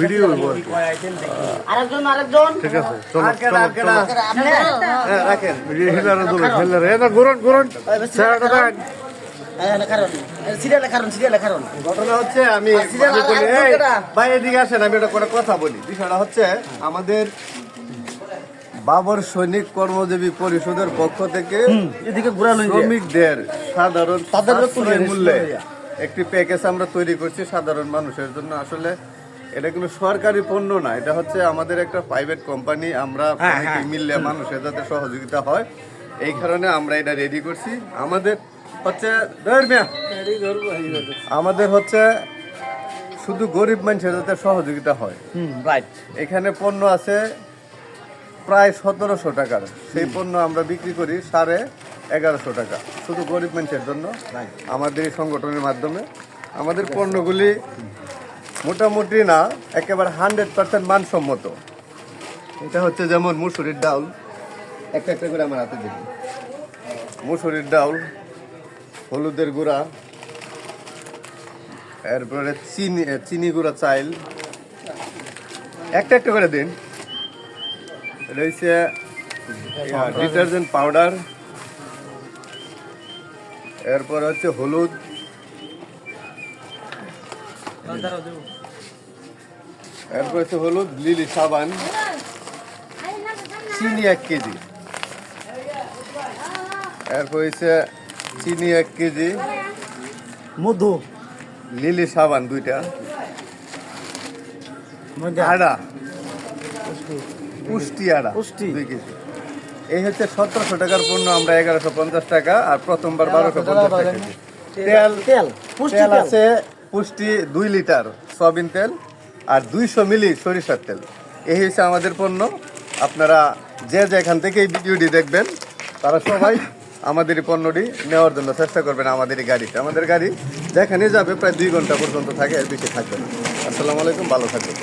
Video ঠিক আছে ঘটনা হচ্ছে আমি ভাই এদিকে আসেন, আমি একটা কথা বলি। বিষয়টা হচ্ছে আমাদের বাবর সৈনিক কর্মজীবী পরিষদের পক্ষ থেকে শ্রমিকদের সাধারণ মূল্যে একটি প্যাকেজ আমরা তৈরি করছি সাধারণ মানুষের জন্য। আসলে এটা কিন্তু সরকারি পণ্য না, এটা হচ্ছে আমাদের একটা প্রাইভেট কোম্পানি। আমরা মিললে মানুষের যাতে সহযোগিতা হয় এই কারণে আমরা এটা রেডি করছি। আমাদের হচ্ছে শুধু গরিব মানুষের যাতে সহযোগিতা হয়। এখানে পণ্য আছে প্রায় 1700 টাকার, সেই পণ্য আমরা বিক্রি করি 1150 টাকা শুধু গরিব মানুষের জন্য। আমাদের এই সংগঠনের মাধ্যমে আমাদের পণ্যগুলি মোটামুটি না একেবারে 100% মানসম্মত। এটা হচ্ছে যেমন মুসুরির ডাউল, একটা একটা করে আমার হাতে দেখি। মুসুরির ডাউল, হলুদের গুঁড়া, এরপরে চিনি গুঁড়া চাইল, একটা একটা করে দিন। এটা হচ্ছে ডিটারজেন্ট পাউডার, এরপর হচ্ছে হলুদ, এরপর হচ্ছে হলুদ, লিলি সাবান, চিনি 1 কেজি, এরপর হচ্ছে চিনি 1 কেজি, মধু, লিলি সাবান 2টা, আদা, পুষ্টি আদা 2 কেজি। এই হচ্ছে 1700 টাকার পণ্য আমরা 1150 টাকা, আর প্রথমবার 1250 টাকা। তেল আছে পুষ্টি 2 লিটার সয়াবিন তেল আর 200 মিলি সরিষার তেল। এই হচ্ছে আমাদের পণ্য। আপনারা যে যেখান থেকে এই ভিডিওটি দেখবেন তারা সবাই আমাদের এই পণ্যটি নেওয়ার জন্য চেষ্টা করবেন। আমাদের এই গাড়িতে, আমাদের গাড়ি যেখানে যাবে প্রায় 2 ঘন্টা পর্যন্ত থাকে, এর বেশি থাকবে না। আসসালামু আলাইকুম, ভালো থাকবেন।